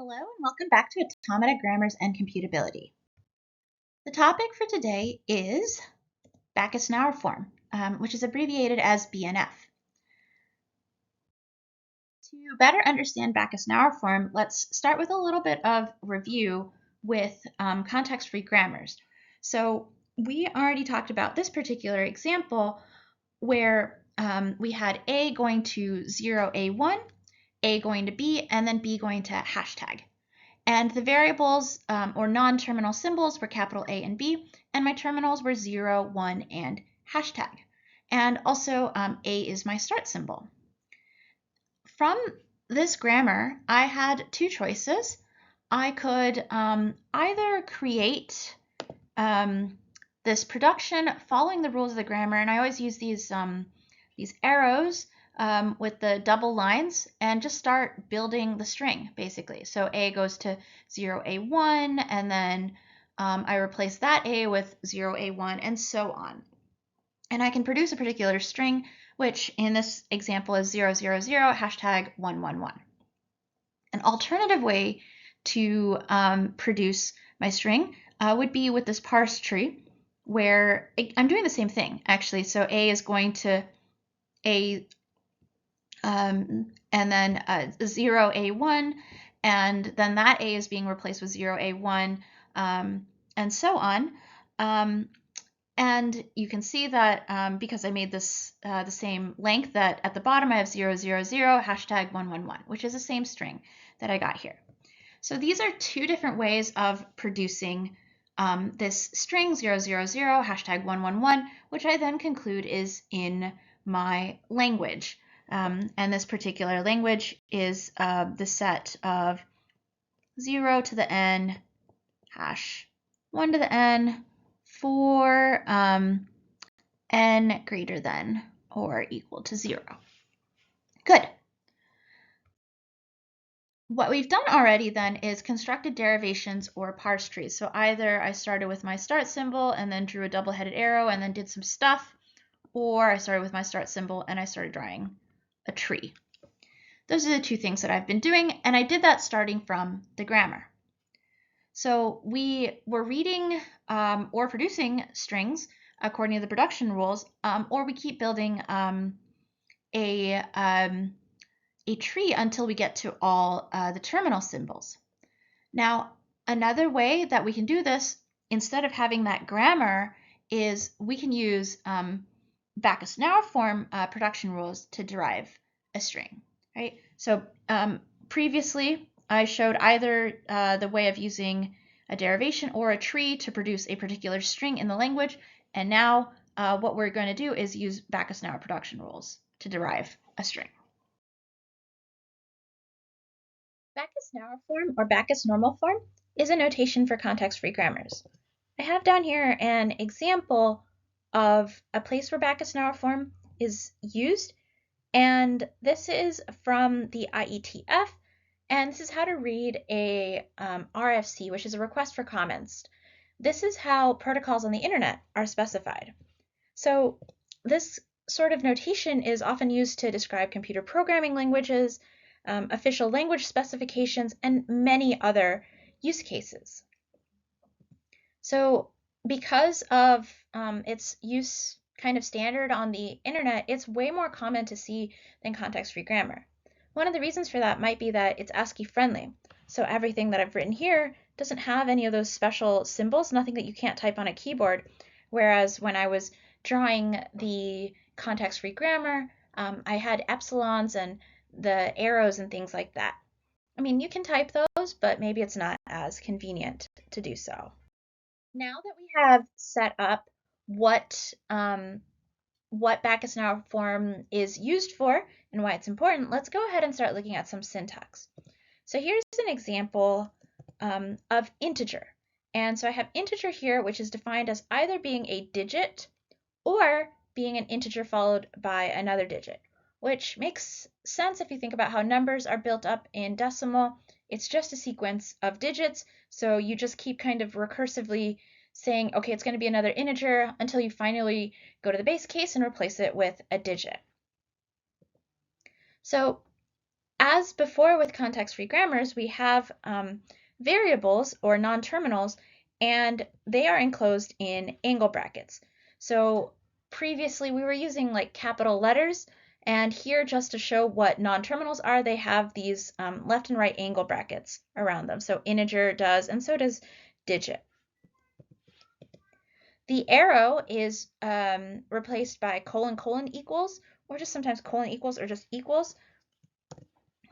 Hello and welcome back to Automata Grammars and Computability. The topic for today is Backus-Naur Form, which is abbreviated as BNF. To better understand Backus-Naur Form, let's start with a little bit of review with context-free grammars. So we already talked about this particular example where we had A going to 0A1, A going to B, and then B going to hashtag. And the variables or non-terminal symbols were capital A and B, and my terminals were 0, 1, and hashtag. And also A is my start symbol. From this grammar, I had two choices. I could either create this production following the rules of the grammar, and I always use these arrows with the double lines and just start building the string, basically. So A goes to 0A1, and then I replace that A with 0A1, and so on. And I can produce a particular string, which in this example is 000 hashtag 111. An alternative way to produce my string would be with this parse tree, where I'm doing the same thing, actually. So A is going to A and then 0A1, and then that A is being replaced with 0A1, and so on. And you can see that because I made this the same length, that at the bottom I have 000 hashtag 111, which is the same string that I got here. So these are two different ways of producing this string 000 hashtag 111, which I then conclude is in my language. And this particular language is the set of 0 to the n, hash 1 to the n, for n greater than or equal to 0. Good. What we've done already then is constructed derivations or parse trees. So either I started with my start symbol and then drew a double-headed arrow and then did some stuff, or I started with my start symbol and I started drawing a tree. Those are the two things that I've been doing, and I did that starting from the grammar. So we were reading or producing strings according to the production rules, or we keep building a tree until we get to all the terminal symbols. Now, another way that we can do this, instead of having that grammar, is we can use Backus-Naur Form production rules to derive a string, right? So previously, I showed either the way of using a derivation or a tree to produce a particular string in the language, and now what we're going to do is use Backus-Naur production rules to derive a string. Backus-Naur Form or Backus-Normal Form is a notation for context-free grammars. I have down here an example of a place where Backus-Naur Form is used, and this is from the IETF, and this is how to read a RFC, which is a request for comments. This is how protocols on the internet are specified. So this sort of notation is often used to describe computer programming languages, official language specifications, and many other use cases. So because of its use kind of standard on the internet, it's way more common to see than context-free grammar. One of the reasons for that might be that it's ASCII friendly. So everything that I've written here doesn't have any of those special symbols, nothing that you can't type on a keyboard. Whereas when I was drawing the context-free grammar, I had epsilons and the arrows and things like that. I mean, you can type those, but maybe it's not as convenient to do so. Now that we have set up what Backus-Naur Form is used for and why it's important, let's go ahead and start looking at some syntax. So here's an example of integer. And so I have integer here, which is defined as either being a digit or being an integer followed by another digit, which makes sense if you think about how numbers are built up in decimal. It's just a sequence of digits, so you just keep kind of recursively saying, okay, it's going to be another integer until you finally go to the base case and replace it with a digit. So as before with context-free grammars, we have variables or non-terminals, and they are enclosed in angle brackets. So previously we were using like capital letters, and here, just to show what non-terminals are, they have these left and right angle brackets around them. So integer does, and so does digit. The arrow is replaced by colon equals, or just sometimes colon equals or just equals.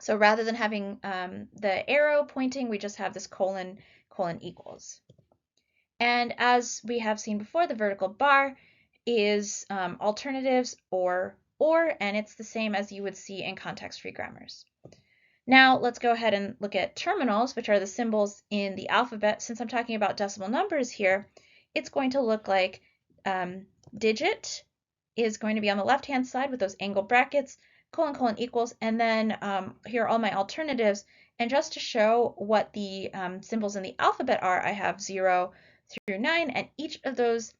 So rather than having the arrow pointing, we just have this colon equals. And as we have seen before, the vertical bar is alternatives or, and it's the same as you would see in context-free grammars. Now let's go ahead and look at terminals, which are the symbols in the alphabet. Since I'm talking about decimal numbers here, it's going to look like digit is going to be on the left-hand side with those angle brackets, colon equals, and then here are all my alternatives. And just to show what the symbols in the alphabet are, I have 0 through 9, and each of those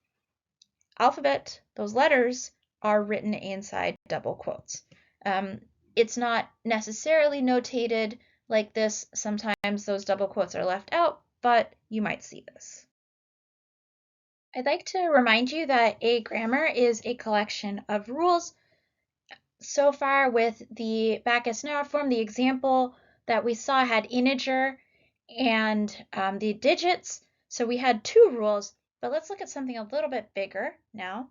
those letters are written inside double quotes. It's not necessarily notated like this. Sometimes those double quotes are left out, but you might see this. I'd like to remind you that a grammar is a collection of rules. So far with the Backus-Naur form, the example that we saw had integer and the digits. So we had 2 rules, but let's look at something a little bit bigger now,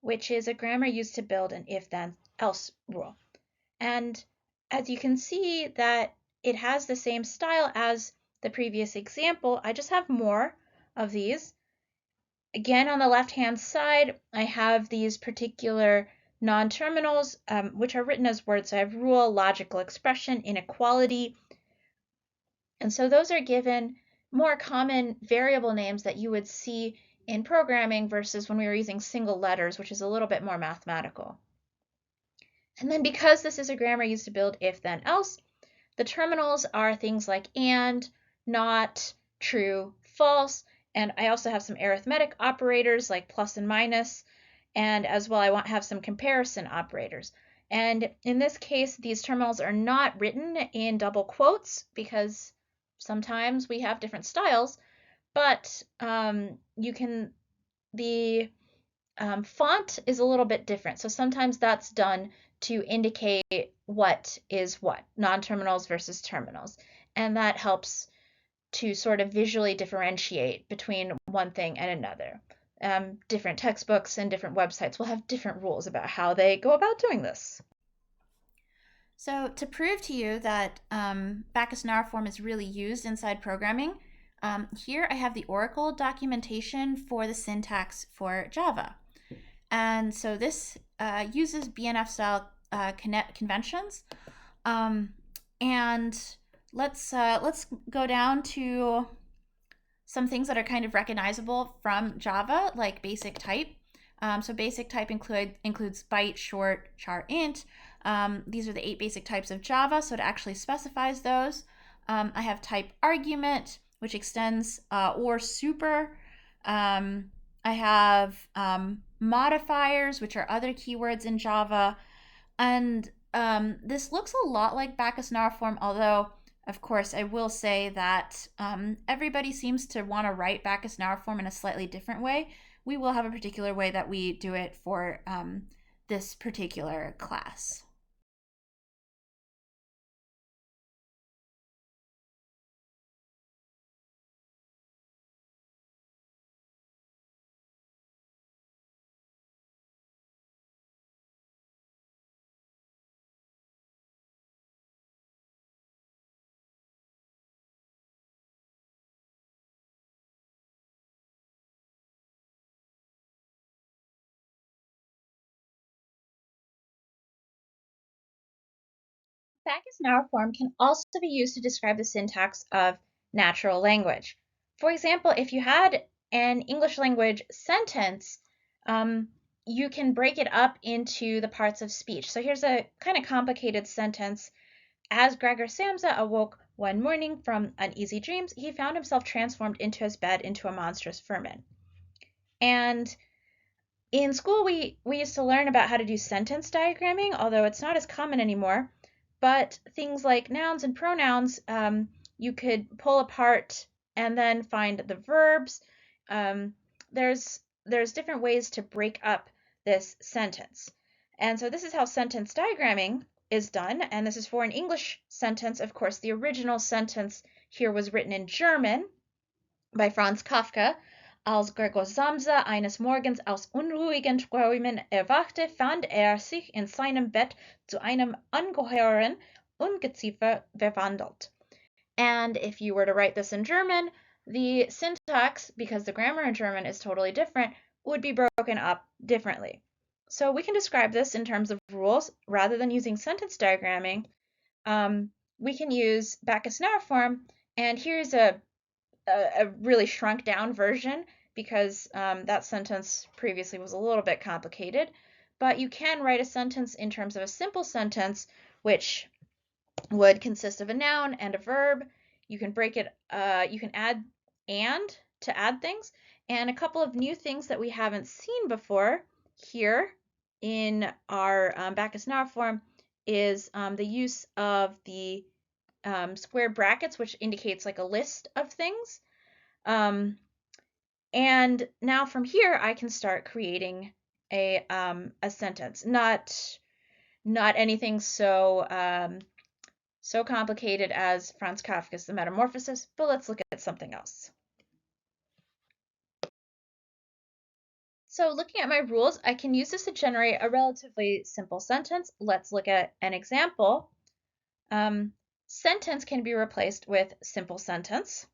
which is a grammar used to build an if-then-else rule. And as you can see that it has the same style as the previous example, I just have more of these. Again, on the left-hand side, I have these particular non-terminals, which are written as words. So I have rule, logical expression, inequality. And so those are given more common variable names that you would see in programming versus when we were using single letters, which is a little bit more mathematical. And then because this is a grammar used to build if, then, else, the terminals are things like and, not, true, false, and I also have some arithmetic operators like plus and minus, and as well I have some comparison operators. And in this case, these terminals are not written in double quotes because sometimes we have different styles, but the font is a little bit different. So sometimes that's done to indicate what is what, non-terminals versus terminals. And that helps to sort of visually differentiate between one thing and another. Different textbooks and different websites will have different rules about how they go about doing this. So to prove to you that Backus-Naur form is really used inside programming, here I have the Oracle documentation for the syntax for Java. And so this uses BNF style conventions. And let's go down to some things that are kind of recognizable from Java, like basic type. So basic type includes byte, short, char, int. These are the 8 basic types of Java, so it actually specifies those. I have type argument, which extends or super. I have modifiers, which are other keywords in Java. And this looks a lot like Backus-Naur form, although, of course, I will say that everybody seems to want to write Backus-Naur form in a slightly different way. We will have a particular way that we do it for this particular class. Backus-Naur form can also be used to describe the syntax of natural language. For example, if you had an English language sentence, you can break it up into the parts of speech. So here's a kind of complicated sentence. As Gregor Samsa awoke one morning from uneasy dreams, he found himself transformed into his bed into a monstrous vermin. And in school, we used to learn about how to do sentence diagramming, although it's not as common anymore. But things like nouns and pronouns, you could pull apart and then find the verbs. There's different ways to break up this sentence. And so this is how sentence diagramming is done. And this is for an English sentence. Of course, the original sentence here was written in German bei Franz Kafka. Als Gregor Samsa eines Morgens aus unruhigen Träumen erwachte, fand sich in seinem Bett zu einem ungeheuren Ungeziefer verwandelt. And if you were to write this in German, the syntax, because the grammar in German is totally different, would be broken up differently. So we can describe this in terms of rules. Rather than using sentence diagramming, we can use Backus-Naur form, and here's a really shrunk down version because that sentence previously was a little bit complicated. But you can write a sentence in terms of a simple sentence, which would consist of a noun and a verb. You can break it, you can add and to add things. And a couple of new things that we haven't seen before here in our Backus-Naur form is the use of the square brackets, which indicates like a list of things. And now from here, I can start creating a sentence. Not anything so so complicated as Franz Kafka's The Metamorphosis, but let's look at something else. So looking at my rules, I can use this to generate a relatively simple sentence. Let's look at an example. Sentence can be replaced with simple sentence.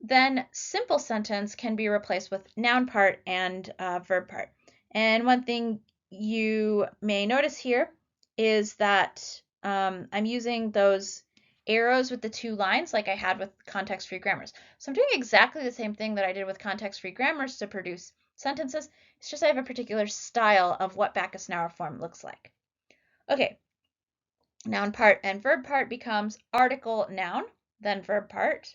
Then simple sentence can be replaced with noun part and verb part. And one thing you may notice here is that I'm using those arrows with the two lines like I had with context-free grammars. So I'm doing exactly the same thing that I did with context-free grammars to produce sentences. It's just I have a particular style of what Backus-Naur form looks like. Okay, noun part and verb part becomes article noun, then verb part.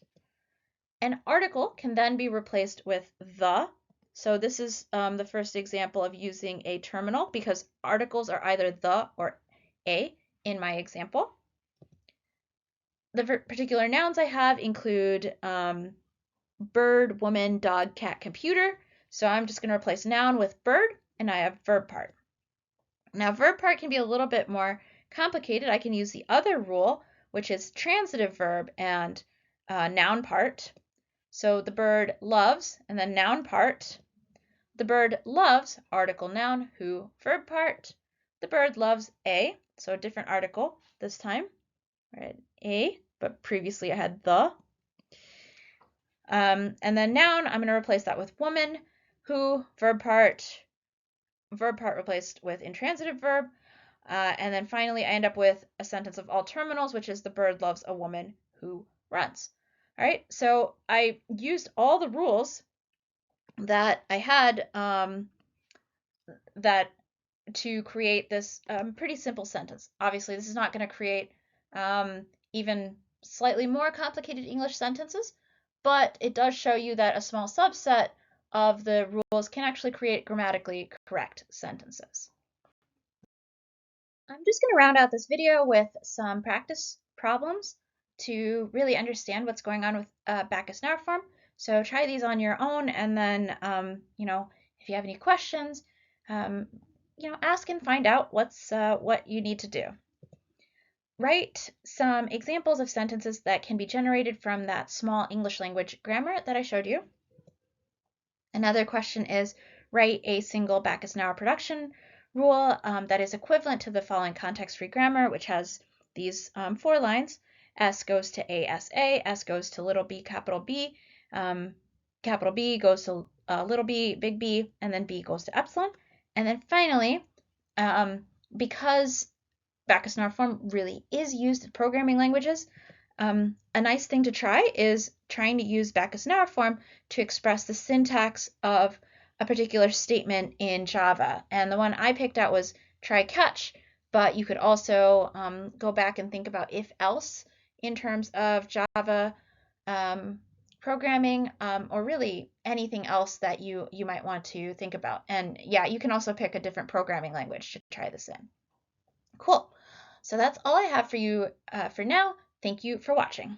An article can then be replaced with the. So this is the first example of using a terminal because articles are either the or a in my example. The particular nouns I have include bird, woman, dog, cat, computer. So I'm just going to replace noun with bird, and I have verb part. Now verb part can be a little bit more complicated. I can use the other rule, which is transitive verb and noun part. So the bird loves, and then noun part. The bird loves, article noun, who, verb part. The bird loves a, so a different article this time. Right, a, but previously I had the. And then noun, I'm going to replace that with woman, who, verb part replaced with intransitive verb. And then finally I end up with a sentence of all terminals, which is the bird loves a woman who runs. All right, so I used all the rules that I had that to create this pretty simple sentence. Obviously, this is not going to create even slightly more complicated English sentences, but it does show you that a small subset of the rules can actually create grammatically correct sentences. I'm just going to round out this video with some practice problems to really understand what's going on with Backus-Naur form. So try these on your own, and then, if you have any questions, ask and find out what you need to do. Write some examples of sentences that can be generated from that small English language grammar that I showed you. Another question is write a single Backus-Naur production rule that is equivalent to the following context-free grammar, which has these 4 lines. S goes to ASA, S goes to little b, capital B goes to little b, big B, and then B goes to epsilon. And then finally, because Backus-Naur form really is used in programming languages, a nice thing to try is trying to use Backus-Naur form to express the syntax of a particular statement in Java. And the one I picked out was try catch, but you could also go back and think about if else in terms of Java programming, or really anything else that you might want to think about. And yeah, you can also pick a different programming language to try this in. Cool. So that's all I have for you for now. Thank you for watching.